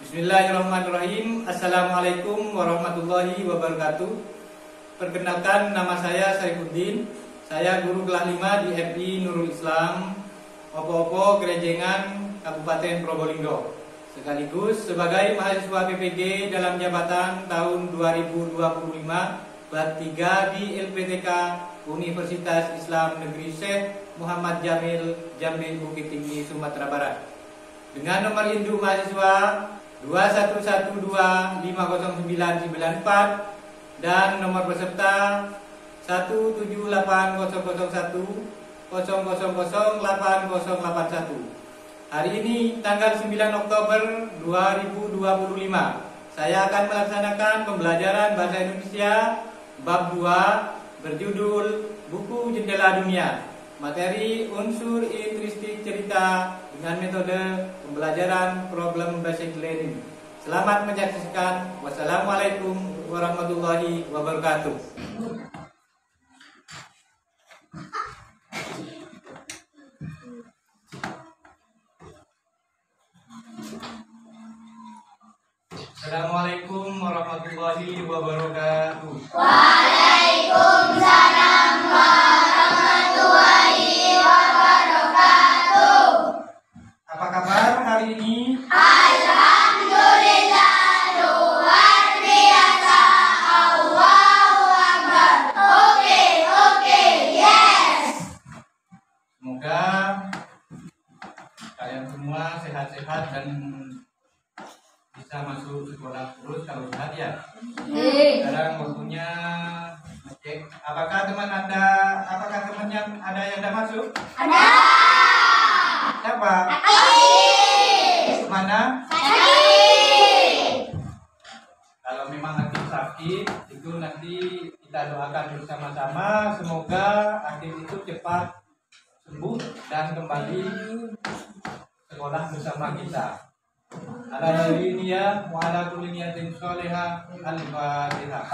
Bismillahirrahmanirrahim. Assalamualaikum warahmatullahi wabarakatuh. Perkenalkan, nama saya Saifuddin. Saya guru kelas 5 di FI Nurul Islam, Opo-Opo Gerejengan, Kabupaten Probolinggo. Sekaligus sebagai mahasiswa PPG dalam jabatan tahun 2025 Bat 3 di LPTK Universitas Islam Negeri Syekh Muhammad Jamil, Jambi, Bukit Tinggi, Sumatera Barat. Dengan nomor induk mahasiswa 211250994 dan nomor peserta 17801000801. Hari ini tanggal 9 Oktober 2025, saya akan melaksanakan pembelajaran Bahasa Indonesia bab 2 berjudul Buku Jendela Dunia, materi unsur intristik cerita dengan metode pembelajaran problem basic learning. Selamat menyaksikan. Wassalamualaikum warahmatullahi wabarakatuh. Assalamualaikum warahmatullahi wabarakatuh. Waalaikumsalam warahmatullahi wabarakatuh. Apa kabar hari ini? Alhamdulillah, luar biasa. Allahu Akbar. Oke, yes. Semoga kalian semua sehat-sehat dan bisa masuk sekolah terus kalau sehat ya. Sekarang waktunya cek apakah temannya ada yang tidak masuk? Ada. Siapa? Mana? Kalau memang Akif sakit, itu nanti kita doakan bersama-sama semoga Akif itu cepat sembuh dan kembali sekolah bersama kita. Ala ini ya, wa ala kulli niyatin sholihah. Al-Fatihah.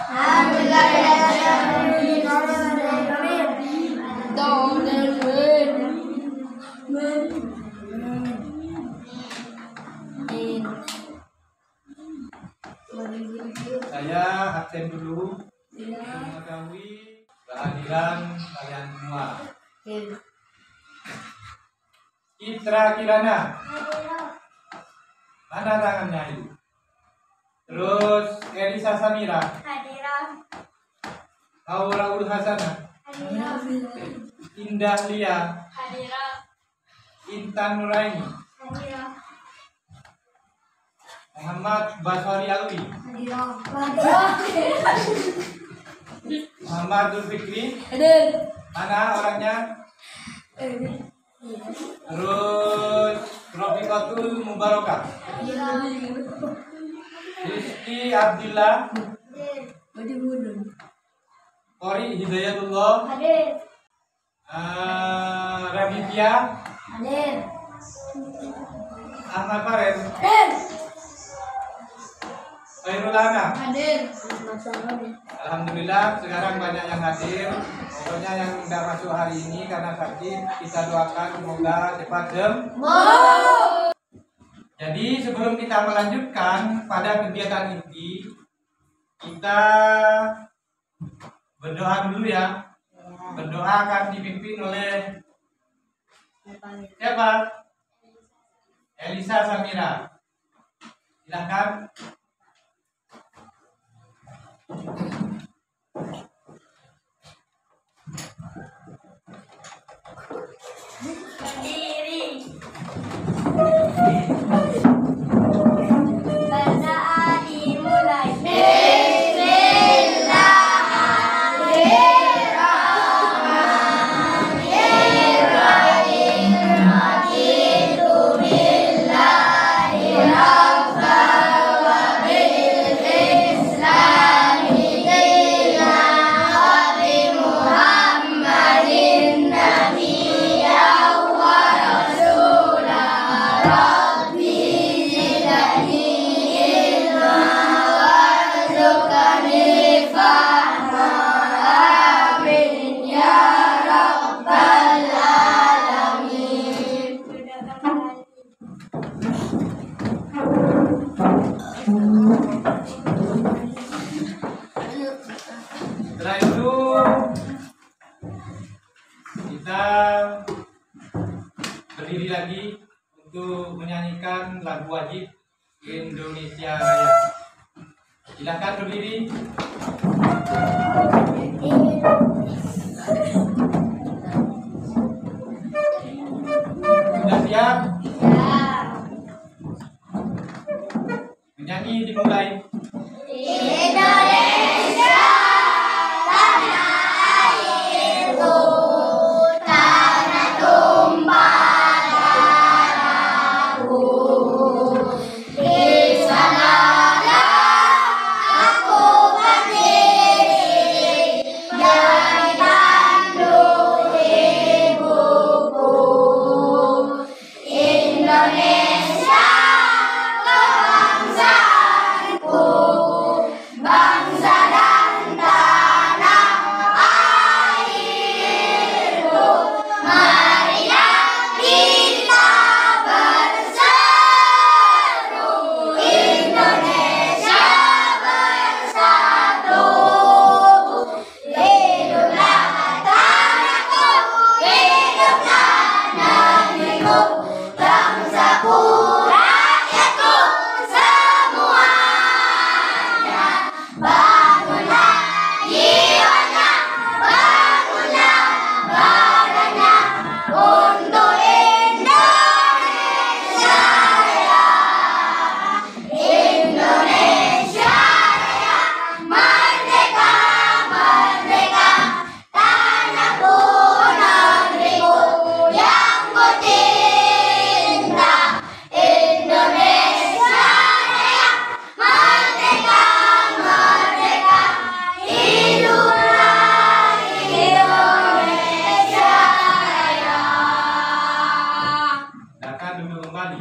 Saya absen dulu untuk mengetahui kehadiran kalian semua. Citra Kirana, mana tangannya itu? Terus Elisa Samira, Hadirah. Auraul Hasanah, Hadirah. Indah Lia, Hadirah. Intan Nuraini, Hadirah. Muhammad Baswari Alwi, Hadirah. Muhammad Zulfikri, mana orangnya? Terus Rofiqatul Mubarakah, Rizky Abdillah, Qori Hidayatullah, Hadir. Rabibia, Hadir. Ahmad Fares, Hadir. Khairulana. Hadir. Alhamdulillah sekarang banyak yang hadir. Pokoknya yang tidak masuk hari ini karena sakit, kita doakan semoga cepat sembuh. Jadi sebelum kita melanjutkan pada kegiatan ini, kita berdoa dulu ya. Berdoa akan dipimpin oleh siapa? Elisa Samira. Silakan. Berdiri. Berdoa dimulai. Bismillahirrahmanirrahim. wajib Indonesia Raya. Silakan berdiri. Sudah siap? Menyanyi dimulai. Indonesia, tanah airku, tanah tumpah darahku. Di sanalah aku berdiri, jadi tanduk ibuku. Indonesia, kebangsaanku, bangsa dan tanah airku. Marilah kita berseru, Indonesia bersatu. Hiduplah tanahku, hiduplah negeriku, bangsaku, rakyatku semuanya. Bangunlah jiwanya, bangunlah badannya untuk Indonesia Raya. Indonesia Raya, merdeka, merdeka, tanahku, negeriku yang ku cinta. Indonesia Raya, merdeka, merdeka, hiduplah Indonesia Raya. Silakan duduk kembali.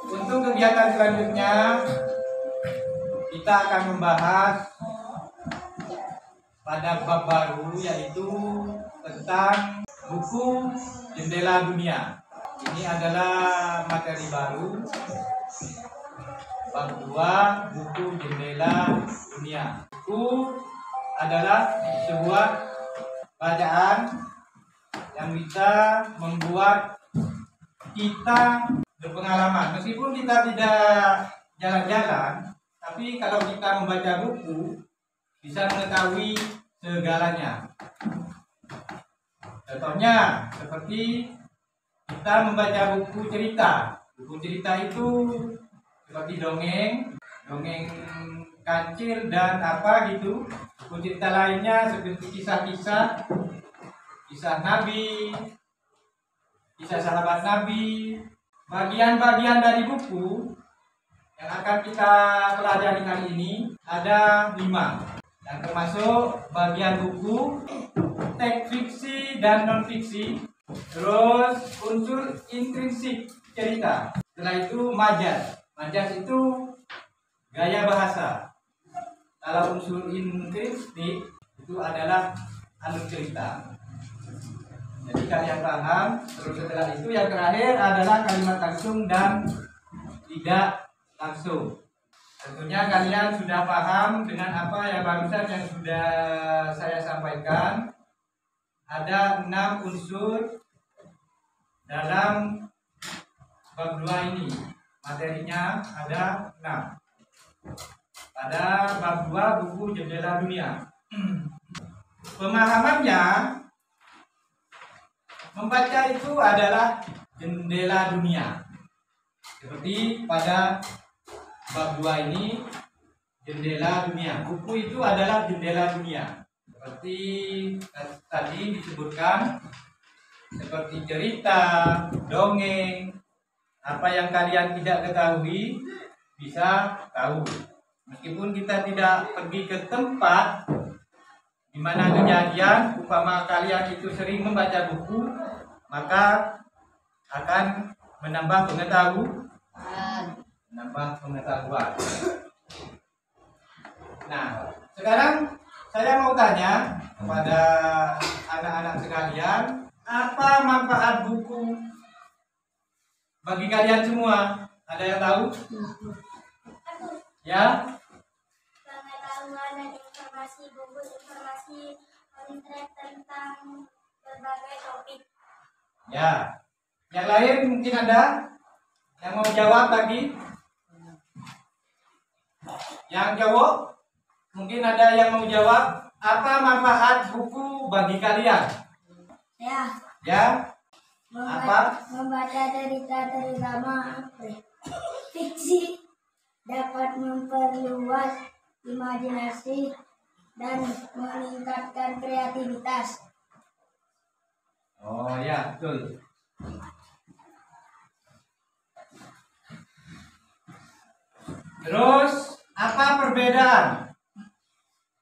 Untuk kegiatan selanjutnya, kita akan membahas pada bab baru, yaitu tentang buku Jendela Dunia. Ini adalah materi baru, bab 2, buku Jendela Dunia. Buku adalah sebuah bacaan yang bisa membuat kita berpengalaman. Meskipun kita tidak jalan-jalan, tapi kalau kita membaca buku bisa mengetahui segalanya. Contohnya seperti kita membaca buku cerita. Buku cerita itu seperti dongeng kancil dan apa gitu. Buku cerita lainnya seperti kisah-kisah, kisah Nabi, kisah sahabat Nabi. Bagian-bagian dari buku yang akan kita pelajari hari ini ada 5, yang termasuk bagian buku, teks fiksi dan non fiksi, terus unsur intrinsik cerita. Setelah itu majas. Majas itu gaya bahasa. Kalau unsur intrinsik itu adalah alur cerita. Jadi kalian paham. Terus setelah itu yang terakhir adalah kalimat langsung dan tidak langsung. Tentunya kalian sudah paham dengan apa yang barusan yang sudah saya sampaikan. Ada 6 unsur dalam bab 2 ini. Materinya ada 6. Pada bab 2 buku Jendela Dunia. Pemahamannya, membaca itu adalah jendela dunia. Seperti pada bab 2 ini, jendela dunia. Buku itu adalah jendela dunia. Seperti tadi disebutkan, seperti cerita, dongeng, apa yang kalian tidak ketahui bisa tahu. Meskipun kita tidak pergi ke tempat di mana kejadian, umpama kalian itu sering membaca buku, maka akan menambah pengetahuan. Nah, sekarang saya mau tanya kepada anak-anak sekalian, apa manfaat buku bagi kalian semua? Ada yang tahu? Ya? Pengetahuan dan informasi, buku informasi diskusi tentang berbagai topik. Ya. Yang lain mungkin ada yang mau jawab lagi? Yang jawab? Mungkin ada yang mau jawab. Apa manfaat buku bagi kalian? Ya. Membaca cerita terutama fiksi dapat memperluas imajinasi dan meningkatkan kreativitas. Oh ya, betul. Terus, apa perbedaan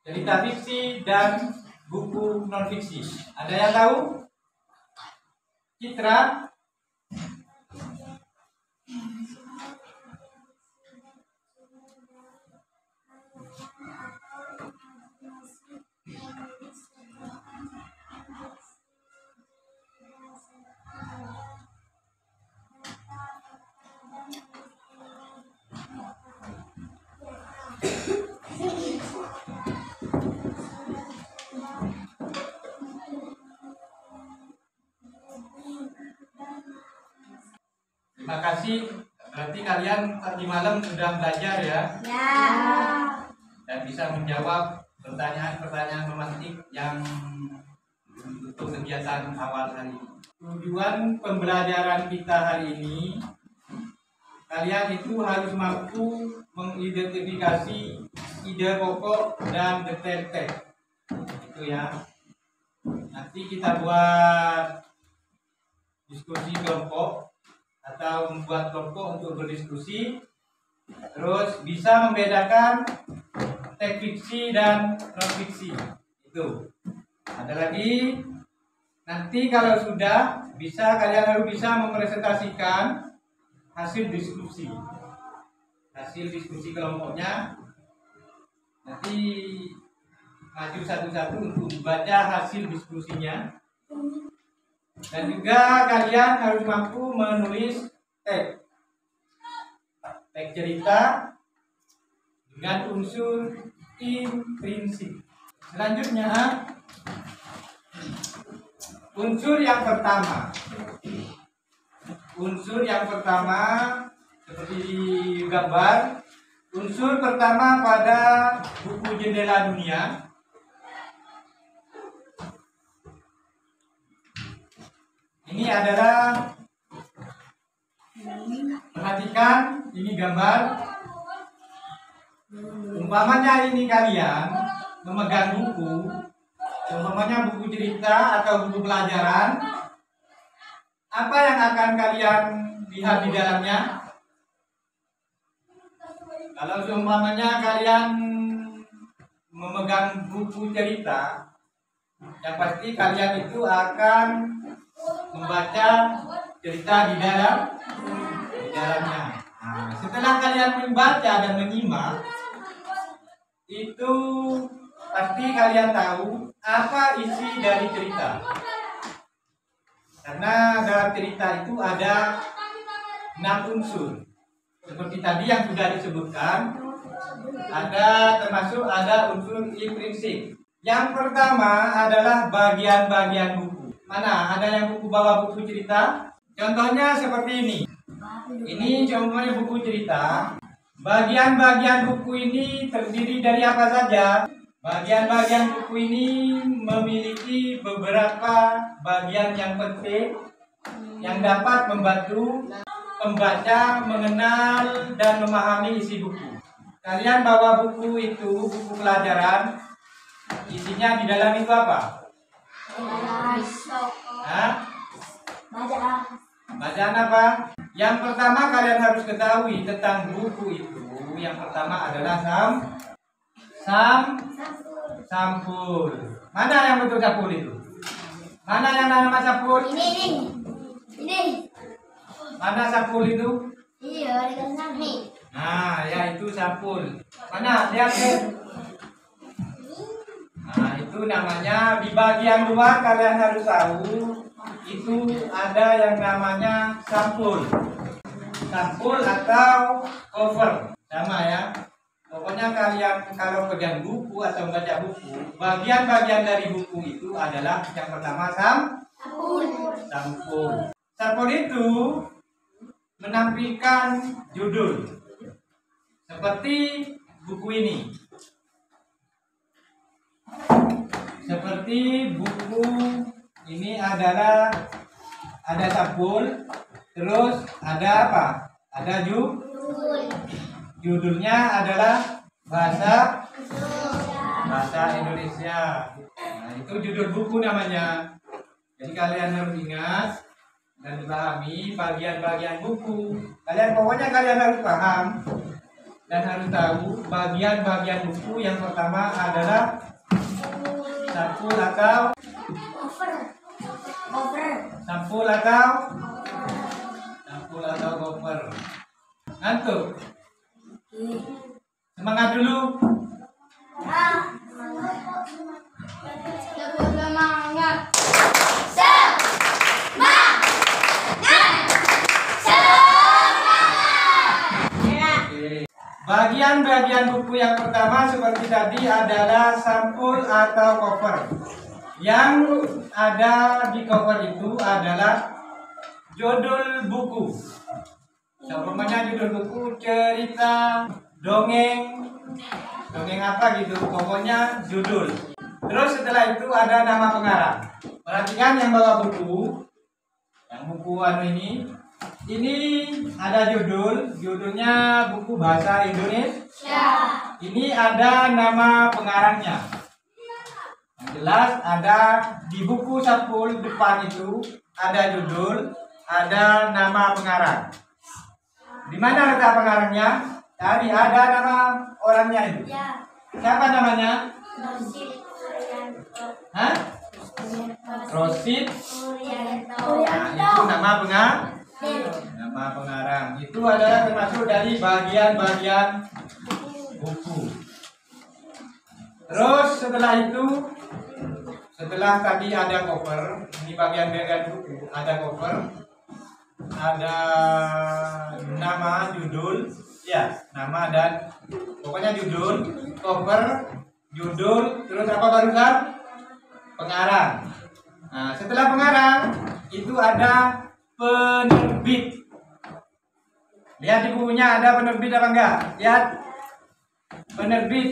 cerita fiksi dan buku non fiksi? Ada yang tahu? Citra? Terima kasih. Berarti kalian tadi malam sudah belajar ya? Ya. Dan bisa menjawab pertanyaan-pertanyaan mematik yang untuk kegiatan awal hari ini. Tujuan pembelajaran kita hari ini, kalian itu harus mampu mengidentifikasi ide pokok dan detail teks. Itu ya. Nanti kita buat diskusi kelompok atau membuat kelompok untuk berdiskusi, terus bisa membedakan teks fiksi dan non fiksi. Itu. Ada lagi, nanti kalau sudah bisa, kalian harus bisa mempresentasikan hasil diskusi kelompoknya. Nanti maju satu-satu untuk membaca hasil diskusinya. Dan juga kalian harus mampu menulis teks cerita dengan unsur intrinsik. Selanjutnya, unsur yang pertama seperti di gambar. Unsur pertama pada buku Jendela Dunia. Ini adalah, perhatikan, ini gambar. Umpamanya ini kalian memegang buku, umpamanya buku cerita atau buku pelajaran. Apa yang akan kalian lihat di dalamnya? Kalau umpamanya kalian memegang buku cerita, yang pasti kalian itu akan membaca cerita di dalamnya. Nah, setelah kalian membaca dan menyimak, itu pasti kalian tahu apa isi dari cerita. Karena dalam cerita itu ada 6 unsur. Seperti tadi yang sudah disebutkan, termasuk ada unsur intrinsik. Yang pertama adalah bagian-bagian buku. Mana? Ada yang buku bawa buku cerita? Contohnya seperti ini. Ini contohnya buku cerita. Bagian-bagian buku ini terdiri dari apa saja? Bagian-bagian buku ini memiliki beberapa bagian yang penting yang dapat membantu pembaca mengenal dan memahami isi buku. Kalian bawa buku itu, buku pelajaran, isinya di dalam itu apa? Bacaan apa? Yang pertama kalian harus ketahui tentang buku itu. Yang pertama adalah sampul. Mana yang betul sampul itu? Mana yang nama sampul? Ini. Mana sampul itu? Iya, dengan nih. Nah, ya itu sampul. Mana? Lihat deh. Nah, itu namanya di bagian luar kalian harus tahu itu ada yang namanya sampul. Sampul atau cover. Sama ya. Pokoknya kalian kalau pegang buku atau baca buku, bagian-bagian dari buku itu adalah yang pertama sampul. Sampul itu menampilkan judul seperti buku ini. Seperti buku ini adalah ada sampul, terus ada apa? Ada judulnya adalah bahasa Indonesia. Nah, itu judul buku namanya. Jadi kalian harus ingat dan dipahami bagian-bagian buku. Pokoknya kalian harus paham dan harus tahu bagian-bagian buku. Yang pertama adalah sampul atau cover. Ngantuk? Semangat dulu. Bagian-bagian buku yang pertama seperti tadi adalah sampul atau cover. Yang ada di cover itu adalah judul buku. Contohnya judul buku cerita, dongeng apa gitu. Pokoknya judul. Terus setelah itu ada nama pengarang. Perhatikan yang bawa buku. Yang buku ini ada judulnya buku bahasa Indonesia. Ini ada nama pengarangnya. Yang jelas ada di buku sampul depan itu ada judul, ada nama pengarang. Di mana letak pengarangnya? Tadi ada nama orangnya itu. Siapa namanya? Rosid. Nah, itu nama pengarang. Itu adalah termasuk dari bagian-bagian buku. Terus setelah tadi ada cover, ini bagian-bagian buku, ada cover, ada nama, judul, ya, nama dan pokoknya judul, cover, judul, terus apa barusan? Pengarang. Nah, setelah pengarang itu ada penerbit. Lihat di bukunya ada penerbit apa enggak? Lihat penerbit.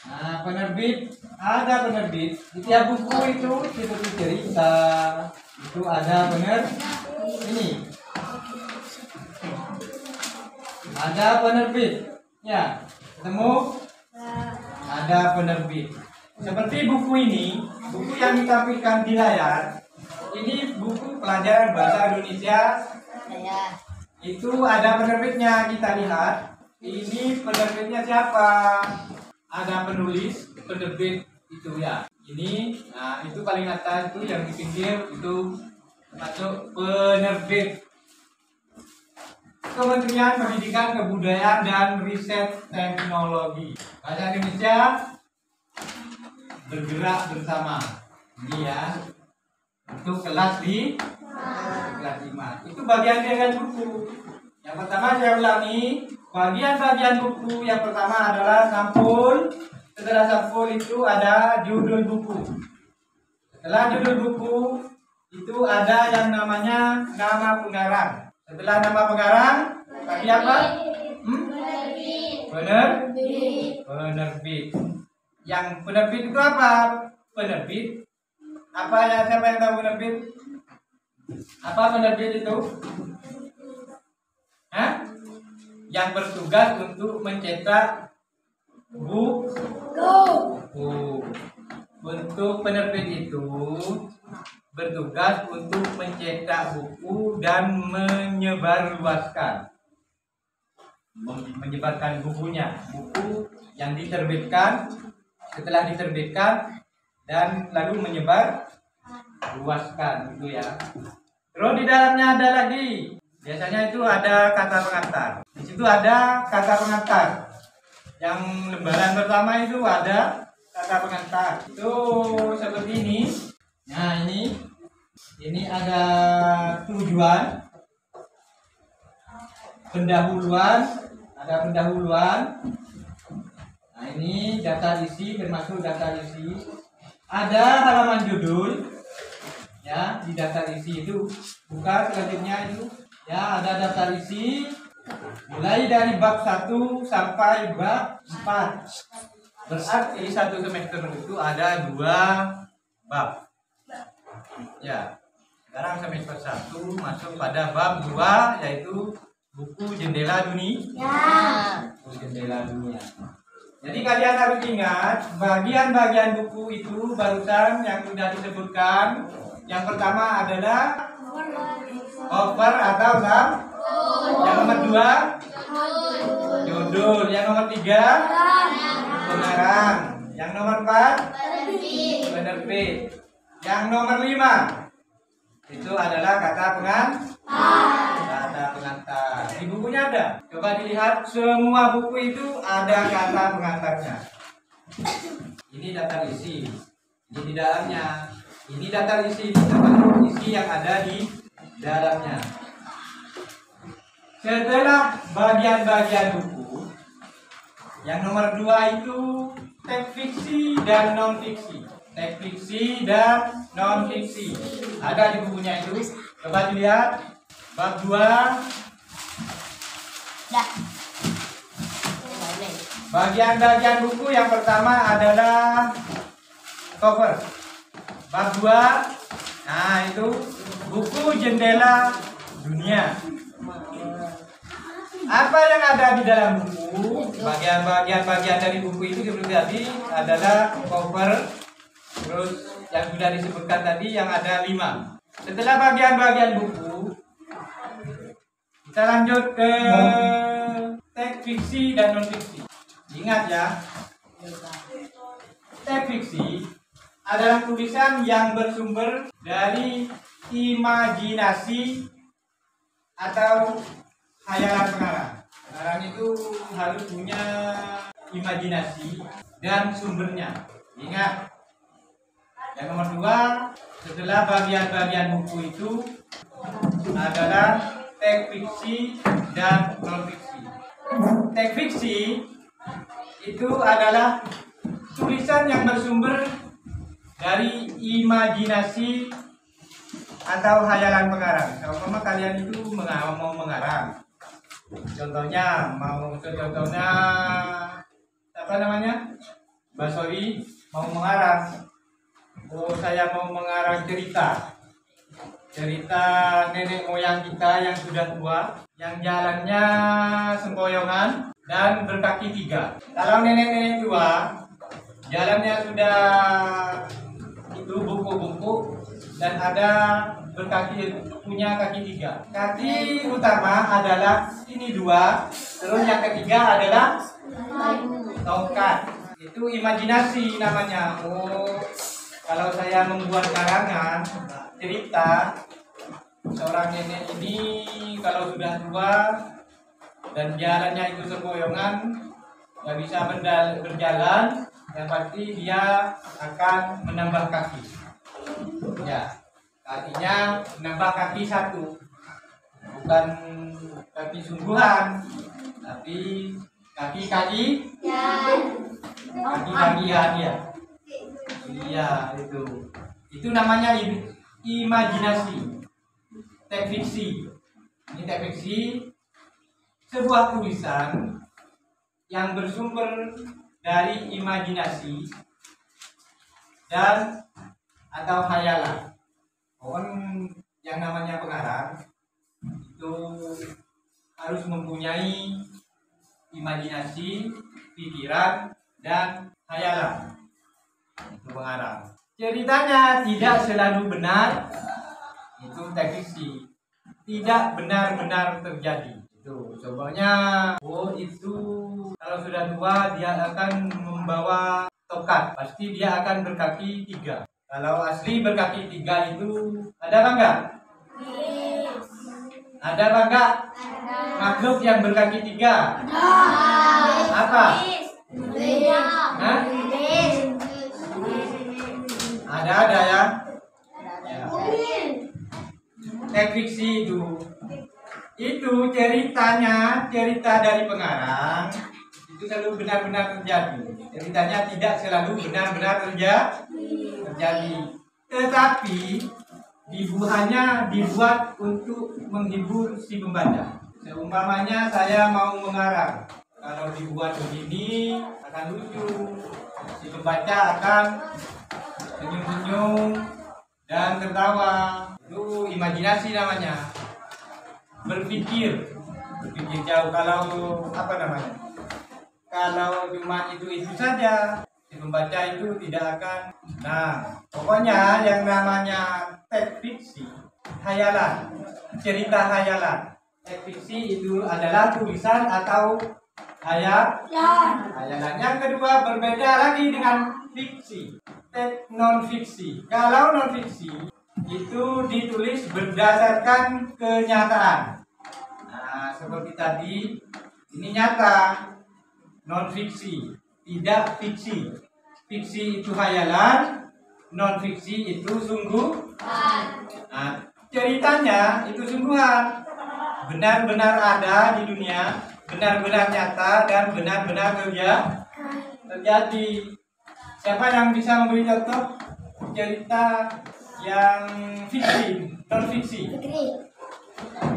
Nah, penerbit ada penerbit. Di tiap buku itu seperti cerita itu ada ini. Ada penerbit. Ya, ketemu? Ada penerbit. Seperti buku ini, buku yang ditampilkan di layar, ini buku pelajaran bahasa Indonesia. Itu ada penerbitnya, kita lihat. Ini penerbitnya siapa? Ada penulis, penerbit itu ya. Ini, nah itu paling atas itu yang di pinggir itu masuk penerbit. Kementerian Pendidikan, Kebudayaan dan Riset Teknologi. Bahasa Indonesia bergerak bersama. Ini ya. Untuk kelas 5. Itu bagian-bagian buku. Yang pertama saya ulangi, bagian-bagian buku yang pertama adalah sampul. Setelah sampul itu ada judul buku. Setelah judul buku itu ada yang namanya nama pengarang. Setelah nama pengarang tadi apa? Penerbit. Yang penerbit itu apa? Penerbit apa ya, siapa yang tahu penerbit? Apa penerbit itu? Yang bertugas untuk mencetak buku. Untuk penerbit itu bertugas untuk mencetak buku dan menyebarluaskan bukunya, buku yang diterbitkan, setelah diterbitkan dan lalu menyebar luaskan gitu ya. Terus di dalamnya ada lagi, biasanya itu ada kata pengantar. Di situ ada kata pengantar. Yang lembaran pertama itu ada kata pengantar. Itu seperti ini. Nah, ini ada tujuan, pendahuluan, ada pendahuluan, Nah, ini daftar isi, termasuk daftar isi. Ada halaman judul. Ya, di daftar isi itu. Buka selanjutnya itu. Ya, ada daftar isi. Mulai dari bab 1 sampai bab 4. Berarti satu semester itu ada 2 bab. Ya. Sekarang semester 1 masuk pada bab 2, yaitu buku Jendela Dunia. Buku Jendela Dunia. Jadi kalian harus ingat bagian-bagian buku itu barusan yang sudah disebutkan. Yang pertama adalah cover atau sub. Yang nomor 2 judul. Yang nomor 3 pengarang. Yang nomor 4 penerbit. Yang nomor 5 itu adalah kata pengantar. Di bukunya ada. Coba dilihat, semua buku itu ada kata pengantarnya. Ini daftar isi. Ini di dalamnya. Ini daftar isi. Daftar isi yang ada di dalamnya. Setelah bagian-bagian buku, yang nomor 2 itu teks fiksi dan non fiksi. Teks fiksi dan non fiksi ada di bukunya itu. Coba dilihat bab 2. Bagian-bagian buku yang pertama adalah cover. Bab 2. Nah, itu buku Jendela Dunia. Apa yang ada di dalam buku? Bagian dari buku itu seperti tadi adalah cover. Terus yang sudah disebutkan tadi yang ada 5. Setelah bagian-bagian buku, kita lanjut ke teks fiksi dan non fiksi. Ingat ya, teks fiksi adalah tulisan yang bersumber dari imajinasi atau khayalan pengarang. Pengarang itu harus punya imajinasi dan sumbernya. Ingat. Yang nomor 2, setelah bagian-bagian buku itu adalah teks fiksi dan non fiksi. Teks fiksi itu adalah tulisan yang bersumber dari imajinasi atau khayalan pengarang. Kalau kalian itu mau mengarang, contohnya apa namanya? Basori mau mengarang. Oh, saya mau mengarang cerita nenek moyang kita yang sudah tua, yang jalannya sempoyongan dan berkaki 3. Kalau nenek-nenek tua, jalannya sudah itu bungkuk-bungkuk dan ada punya kaki 3. Kaki utama adalah ini 2, terus yang ketiga adalah tongkat. Itu imajinasi namanya. Oh, kalau saya membuat karangan cerita seorang nenek ini kalau sudah tua dan jalannya itu sempoyongan, nggak bisa berjalan, yang pasti dia akan menambah kaki. Ya, artinya menambah kaki 1, bukan kaki sungguhan, tapi kaki-kaki ya. Iya, itu namanya imajinasi. Teks fiksi. Ini teks fiksi, sebuah tulisan yang bersumber dari imajinasi dan atau khayalan. Yang namanya pengarang itu harus mempunyai imajinasi, pikiran, dan khayalan. Itu pengarang. Ceritanya tidak selalu benar, itu teks fiksi. Tidak benar-benar terjadi. Itu contohnya, itu kalau sudah tua dia akan membawa tongkat, pasti dia akan berkaki 3. Kalau asli berkaki 3 itu ada apa enggak? Ada apa enggak? Makhluk yang berkaki 3? Apa? Hah? Ada ya. Teks fiksi itu ceritanya cerita dari pengarang, itu selalu benar-benar terjadi. Ceritanya tidak selalu benar-benar terjadi. Tetapi hanya dibuat untuk menghibur si pembaca. Seumpamanya saya mau mengarang, kalau dibuat begini akan lucu, si pembaca akan senyum-senyum dan tertawa. Itu imajinasi namanya. Berpikir jauh. Kalau apa namanya? Kalau cuma itu saja, si pembaca itu tidak akan. Nah, pokoknya yang namanya teks fiksi, hayalan, cerita hayalan. Teks fiksi itu adalah tulisan atau hayalan. Yang kedua berbeda lagi dengan fiksi, teks non fiksi. Kalau non fiksi itu ditulis berdasarkan kenyataan. Nah, seperti tadi, ini nyata. Non fiksi, tidak fiksi. Fiksi itu hayalan, non fiksi itu sungguhan. Nah, ceritanya itu sungguhan. Benar-benar ada di dunia, benar-benar nyata dan benar-benar terjadi. Siapa yang bisa memberi contoh cerita yang fiksi, non fiksi?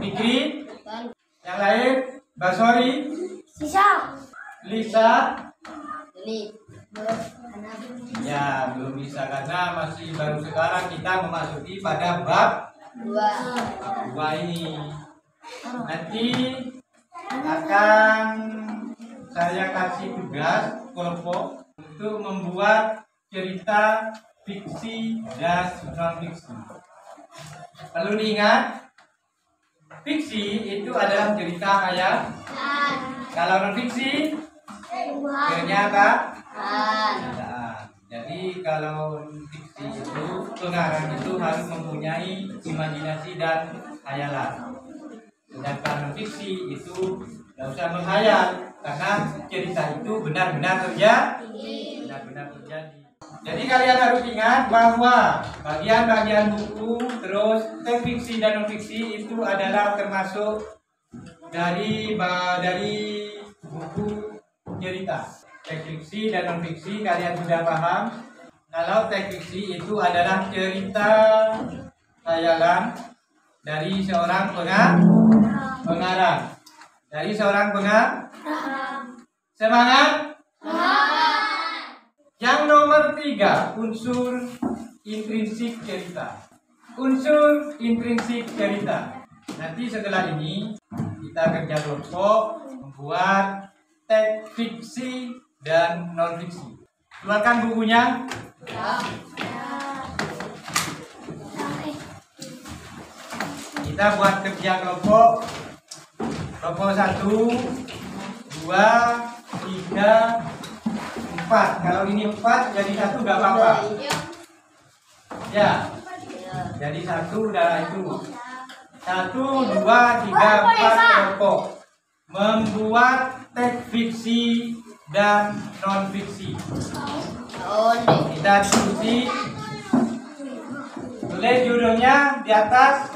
Fikri. Yang lain, Basori. Lisa. Ya, belum bisa karena masih baru sekarang kita memasuki pada bab 2 ini. Nanti akan saya kasih tugas kelompok untuk membuat cerita fiksi dan non fiksi. Perlu diingat, fiksi itu adalah cerita hayalan. Kalau non fiksi kenyataan. Jadi kalau fiksi itu pengarang itu harus mempunyai imajinasi dan hayalan. Sedangkan non fiksi itu tidak usah menghayal karena cerita itu benar-benar terjadi. Jadi kalian harus ingat bahwa bagian-bagian buku terus teks fiksi dan non fiksi itu adalah termasuk dari buku cerita. Teks fiksi dan non fiksi kalian sudah paham. Kalau teks fiksi itu adalah cerita hayalan dari seorang pengarang. Dari seorang semangat. Yang nomor 3, unsur intrinsik cerita. Unsur intrinsik cerita. Nanti setelah ini kita kerja kelompok membuat teks fiksi dan non fiksi. Keluarkan bukunya. Kita buat kerja kelompok. Kelompok 1, 2, 3, 4. Kalau ini 4 jadi 1 gak apa-apa. Ya. Jadi 1 udah itu. 1, 2, 3, 4 kelompok membuat teks fiksi dan non fiksi. Kita diskusi. Tulis judulnya di atas.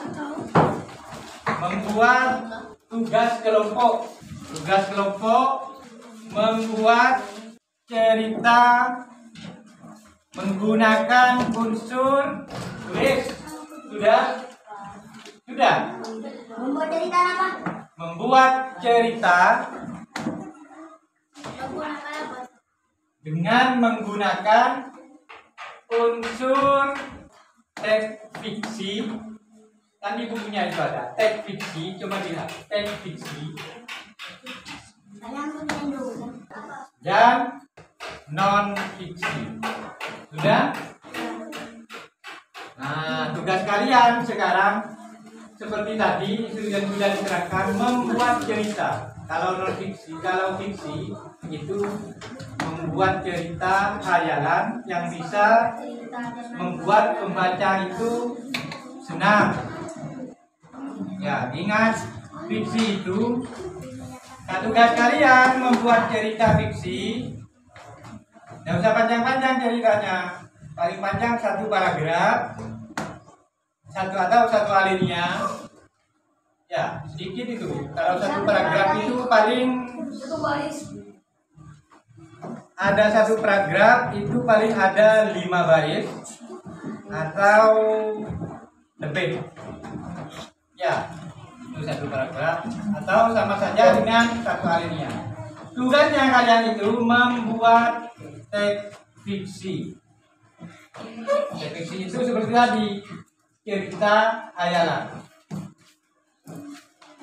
Membuat tugas kelompok. Tugas kelompok membuat cerita menggunakan unsur. Tulis. Sudah? Membuat cerita apa? Membuat cerita dengan menggunakan unsur teks fiksi. Kan di bukunya itu ada teks fiksi. Coba lihat teks fiksi dan non fiksi. Sudah? Nah, tugas kalian sekarang seperti tadi sudah diterangkan, membuat cerita. Kalau non fiksi, kalau fiksi itu membuat cerita hayalan yang bisa membuat pembaca itu senang. Ya, ingat fiksi itu. Nah, tugas kalian membuat cerita fiksi. Tidak usah panjang-panjang ceritanya. Paling panjang 1 paragraf, 1 atau 1 alinea. Ya, sedikit itu. Kalau 1 paragraf itu paling ada satu paragraf itu paling ada 5 baris atau lebih. Ya, itu satu paragraf atau sama saja dengan satu alinea. Tugasnya kalian itu membuat teks fiksi. Teks fiksi itu seperti tadi, cerita hayalan.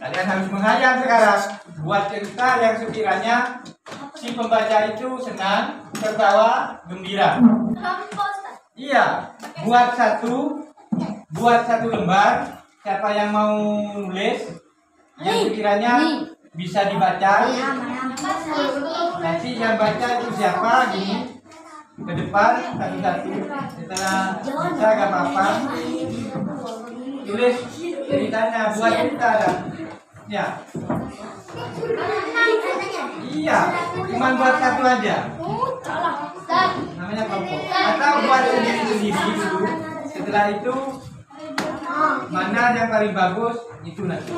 Kalian harus menghayal sekarang, buat cerita yang sekiranya si pembaca itu senang, tertawa, gembira. Iya, buat satu lembar. Siapa yang mau nulis yang sekiranya bisa dibaca, nanti yang baca itu siapa gini ke depan satu-satu. Setelah bisa gak apa-apa, tulis ceritanya, buat cerita dah. Ya. Iya, cuma buat satu aja. Namanya kelompok. Atau buat sendiri dulu. Setelah itu mana yang paling bagus itu nanti.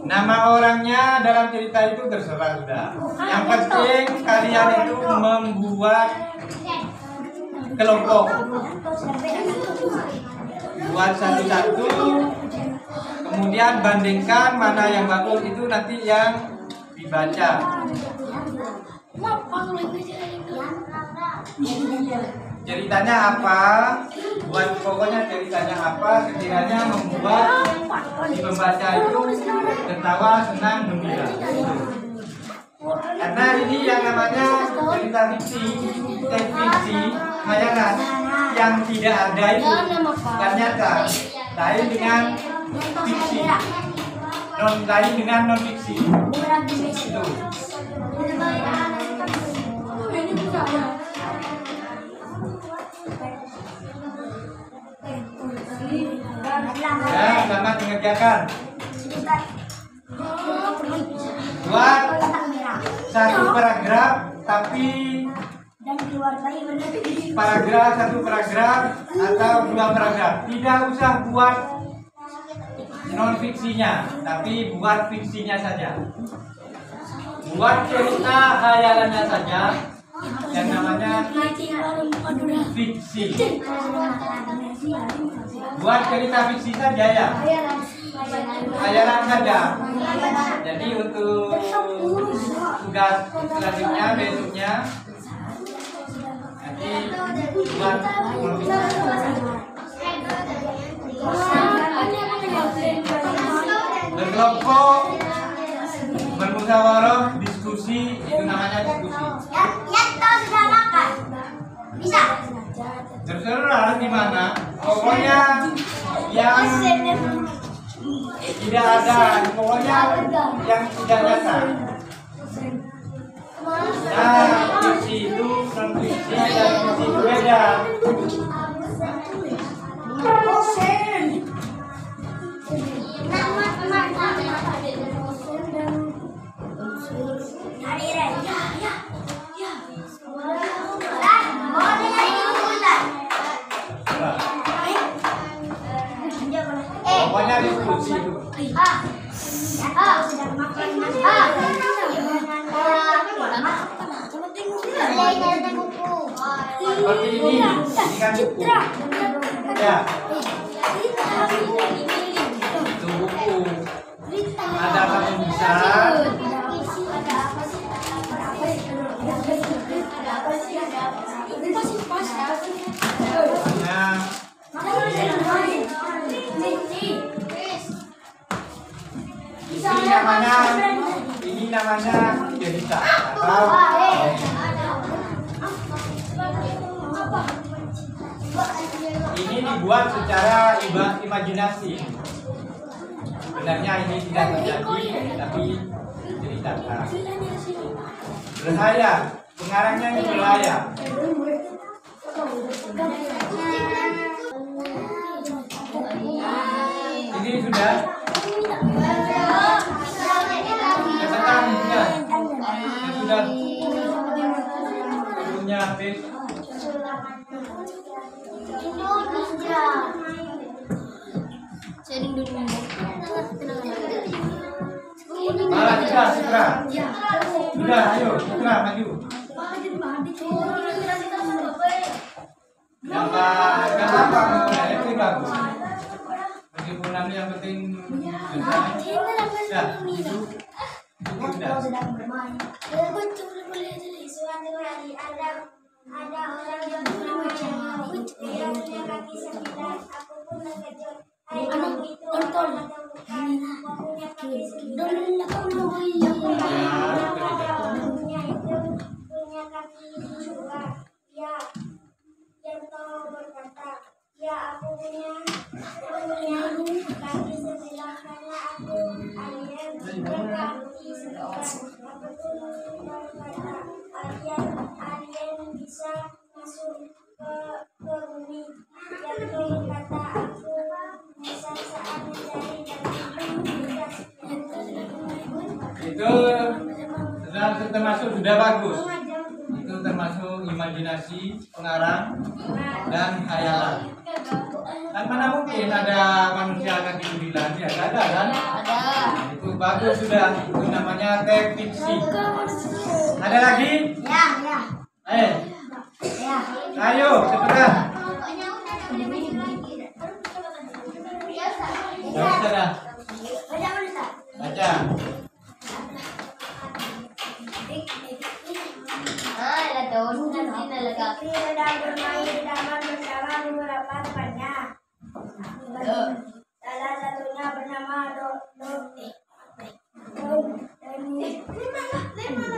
Nama orangnya dalam cerita itu terserah sudah. Yang penting kalian itu membuat kelompok. Buat satu-satu, kemudian bandingkan mana yang bagus itu nanti yang dibaca. Ceritanya apa? Buat pokoknya ceritanya apa? Sekiranya membuat si pembaca itu tertawa, senang, gembira. Karena ini yang namanya cerita fiksi, teks fiksi, hayalan yang tidak ada itu ternyata lain dengan fiksi, lain dengan non fiksi. Itu. Ya, selamat mengerjakan. Buat satu paragraf, tapi satu paragraf atau 2 paragraf. Tidak usah buat non fiksinya, tapi buat fiksinya saja. Buat cerita hayalannya saja, yang namanya fiksi. Buat cerita fiksi saja ya, hayalan saja. Jadi untuk tugas selanjutnya besoknya nanti buat berkelompok, bermusyawarah, diskusi, itu namanya diskusi. Ya, tahu sudah makan. Bisa. Terserah gimana, pokoknya yang tidak ada, pokoknya yang tidak nyata. Nah, fiksi itu non fiksi dan fiksi itu beda. Pokoknya diskusi itu. Seperti ini kan buku. Ya. Itu buku. Ada kamu bisa. Ini namanya cerita atau ini dibuat secara imajinasi. Sebenarnya ini tidak terjadi, tapi diceritakan. Berhayal, pengarangnya ini berhayal. Ini sudah. Cepetan ya. Sudah. Punya habis. Sharing dulu. Malah Citra. Sudah, ayo, Citra maju. Gak apa, itu bagus. Meskipun nanti yang penting sudah. Ada orang yang bernama dia punya kaki 9. Aku pun terkejut. Hai kamu itu orang atau bukan? Aku punya kaki 9. Punya itu punya kaki juga. Ya, Janto berkata. Ya, aku punya kaki 9 karena aku alien berkaki 9. Aku pun berkata. Alien bisa masuk ke bumi. Janto berkata aku bisa saat mencari itu termasuk sudah bagus. Itu termasuk imajinasi, pengarang, dan khayalan. Kan mana mungkin ada manusia kaki 9? Ya ada kan? Ada. Itu bagus sudah. Itu namanya teks fiksi. Ada lagi? Ya. Ayo cepetan. Sudah. Baca. Fikri sedang bermain di taman bersama beberapa temannya. Salah satunya bernama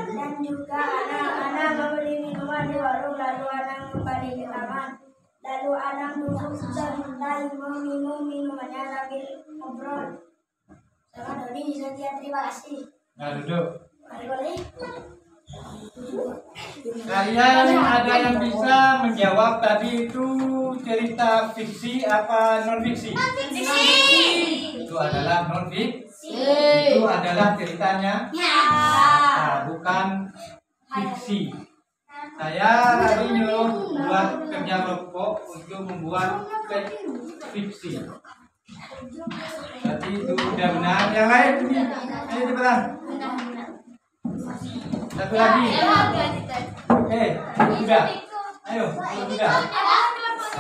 dan juga anak-anak membeli minuman di warung. Lalu anak kembali ke taman. Lalu anak duduk santai meminum minumannya sambil ngobrol. Sama Doni, Setia, terima kasih. Nah duduk. Mari boleh. Kalian ada yang bisa menjawab tadi itu cerita fiksi apa non fiksi? Itu adalah non fiksi. Itu adalah ceritanya. Nah, bukan fiksi. Saya tadi nyuruh buat kerja kelompok untuk membuat fiksi. Berarti itu udah benar. Yang lain ini, ayo cepetan. Satu lagi. Sudah. Ayo, sudah.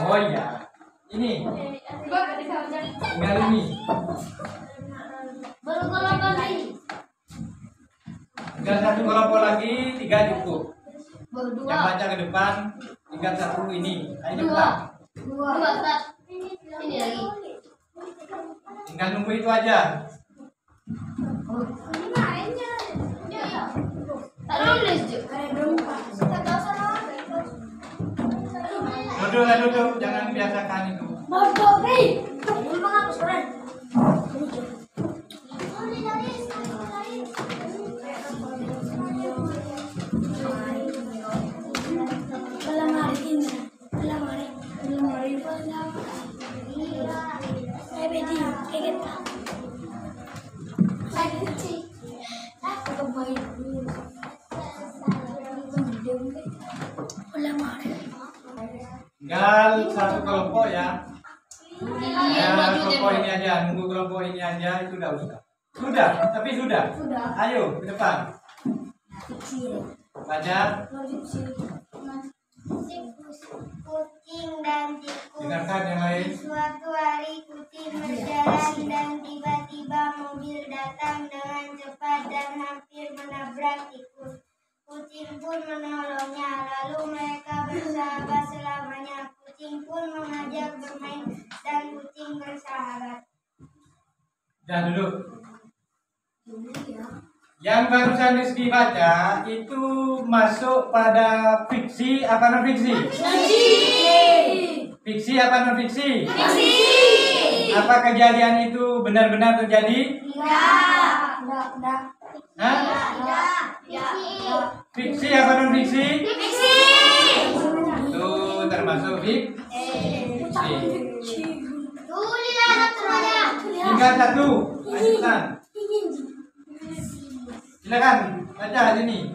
Oh iya. Ini. Tinggal ini. Tinggal satu kelompok lagi, 3 cukup. Yang baca ke depan, tinggal satu ini. Ayo cepat. Ini lagi. Tinggal nunggu itu aja. Duduk, jangan biasakan itu. Tinggal satu kelompok ya. Kelompok ini aja, nunggu kelompok ini aja itu udah usah. Sudah. Ayo ke depan. Baca. Kucing dan tikus. Dengarkan yang lain. Suatu hari kucing berjalan dan tiba-tiba mobil datang dengan cepat dan hampir menabrak tikus. Kucing pun menolongnya, lalu mereka bersahabat selamanya. Kucing pun mengajak bermain dan kucing bersahabat. Jangan duduk. Yang barusan Rizky baca itu masuk pada fiksi apa non fiksi? Fiksi apa non fiksi? Apa kejadian itu benar-benar terjadi? Enggak. Hah? Fiksi apa non fiksi? Itu termasuk fiksi. Tinggal satu. Lanjutkan. Silakan baca sini.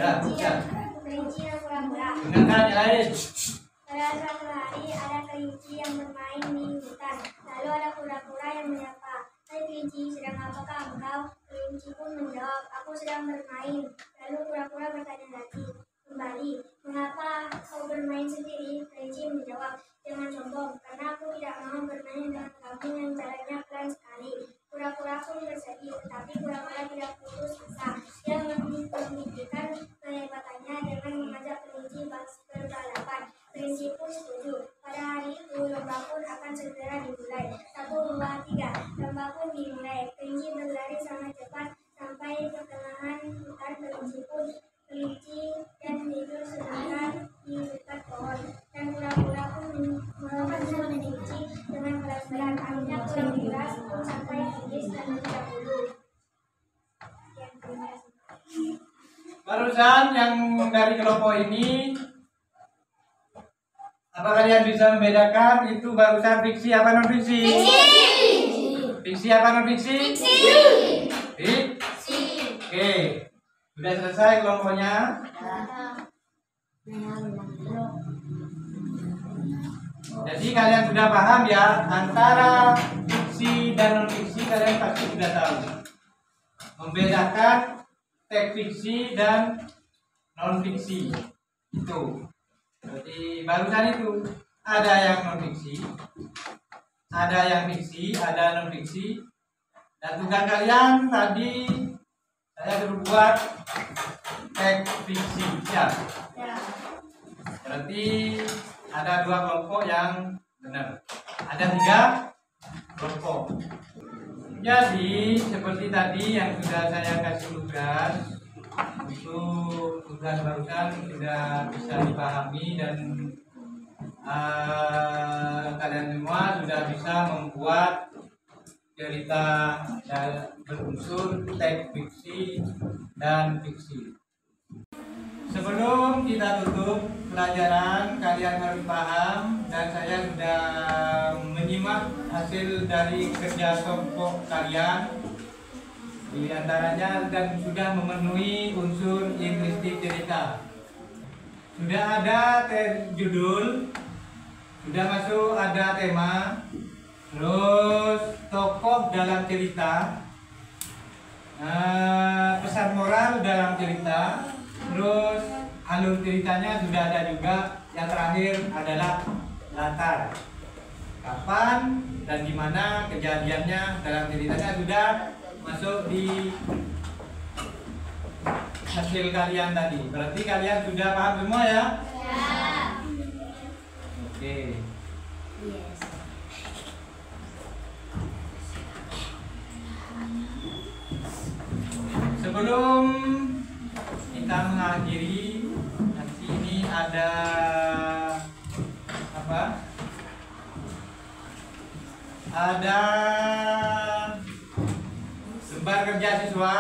Ya. Kelinci yang pura-pura. Dengarkan yang lain. Pada suatu hari ada kelinci yang bermain di hutan. Lalu ada kura-kura Kelinci pun menjawab, aku sedang bermain. Lalu kura-kura bertanya lagi, kembali, mengapa kau bermain sendiri? Kelinci menjawab, jangan sombong, karena aku tidak mau bermain dengan kamu yang caranya pelan sekali. Kura-kura pun bersedih, tetapi kura-kura tidak putus asa. Dia membuktikan kehebatannya dengan mengajak kelinci berbalapan. Kelinci pun setuju. Pada hari itu, lomba pun akan segera dimulai. 1, 2, 3. Lomba pun dimulai. Kelinci berlari sangat cepat sampai pertengahan hutan. Kelinci dan tidur sebentar di dekat pohon. Dan kura-kura pun mengejar kelinci dengan pelan-pelan. Akhirnya kura-kura pun sampai finish dan terdahulu. Barusan yang dari kelompok ini, apa kalian bisa membedakan itu barusan fiksi apa non fiksi? Fiksi apa non fiksi? Fiksi. Oke, sudah selesai kelompoknya. Jadi kalian sudah paham ya antara fiksi dan non fiksi, kalian pasti sudah tahu membedakan teks fiksi dan non fiksi itu. Jadi barusan itu ada yang non fiksi, ada yang fiksi, ada non fiksi. Dan tugas kalian tadi saya berbuat teks fiksi ya. Berarti ada 2 kelompok yang benar. Ada 3 kelompok. Jadi seperti tadi yang sudah saya kasih tugas, itu tugas barusan sudah bisa dipahami dan kalian semua sudah bisa membuat cerita berunsur teks fiksi dan fiksi. Sebelum kita tutup pelajaran, kalian harus paham dan saya sudah menyimak hasil dari kerja kelompok kalian. Di antaranya dan sudah memenuhi unsur linguistik cerita. Sudah ada judul, sudah masuk ada tema, terus tokoh dalam cerita, pesan moral dalam cerita, terus alur ceritanya sudah ada juga. Yang terakhir adalah latar, kapan dan di mana kejadiannya dalam ceritanya sudah masuk di hasil kalian tadi. Berarti kalian sudah paham semua ya? Ya. Oke. Yes. Sebelum kita mengakhiri, nanti ini ada apa? Ada lembar kerja siswa,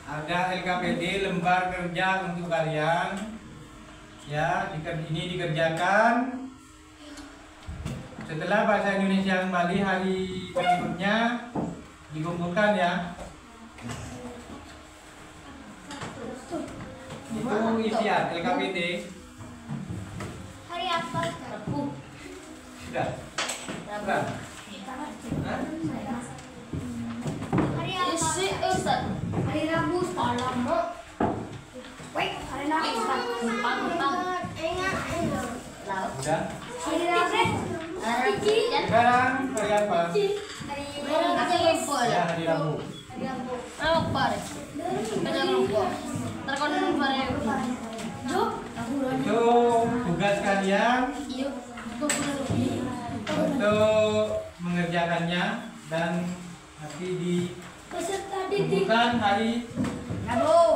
ada LKPD lembar kerja untuk kalian. Ya, ini dikerjakan. Setelah bahasa Indonesia kembali hari berikutnya dikumpulkan ya. Itu isian LKPD. Hari apa? Rabu. Sudah. Sudah. Hari apa? Hari Rabu. Wait, hari Rabu. Sudah. Hari Rabu. Sekarang hari apa? Hari Rabu. Ya, hari Rabu. Itu tugas kalian untuk mengerjakannya dan nanti dikumpulkan hari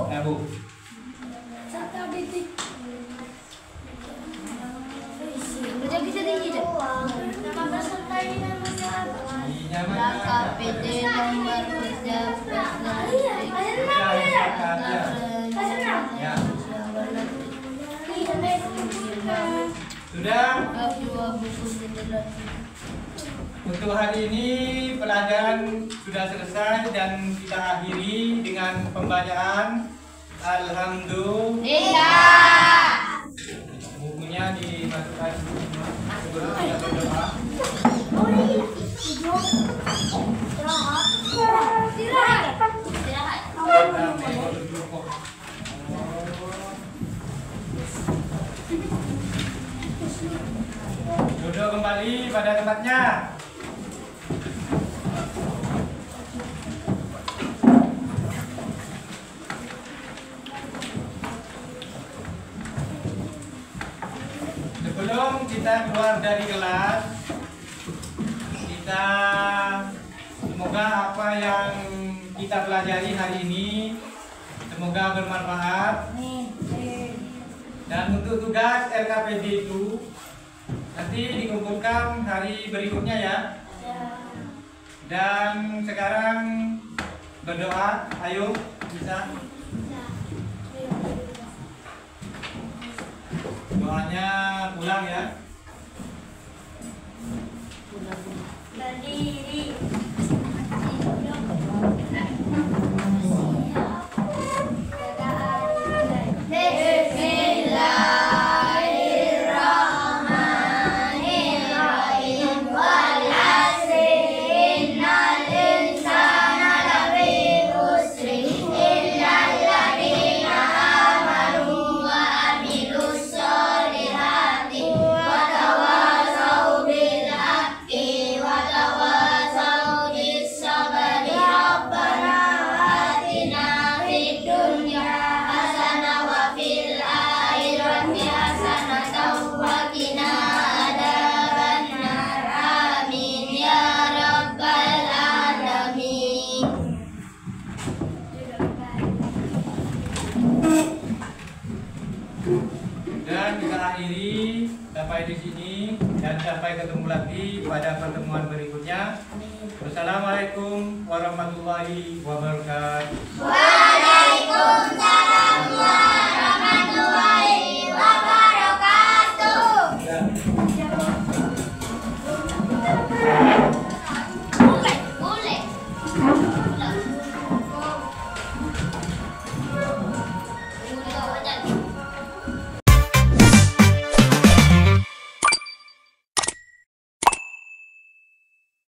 Rabu. Kerja bisa tinggi deh. Nama peserta ini namanya apa? LKPD lembar kerja Sudah. Untuk hari ini pelajaran sudah selesai dan kita akhiri dengan pembacaan Alhamdulillah. Bukunya dimasukkan sebelum kita berdoa. Istirahat. kembali pada tempatnya. Sebelum kita keluar dari kelas, kita semoga apa yang kita pelajari hari ini semoga bermanfaat. Dan untuk tugas LKPD itu nanti dikumpulkan hari berikutnya ya. Dan sekarang berdoa, ayo bisa. Doanya pulang ya. Berdiri. Dan kita akhiri sampai di sini dan sampai ketemu lagi pada pertemuan berikutnya. Wassalamualaikum warahmatullahi wabarakatuh. Waalaikumsalam.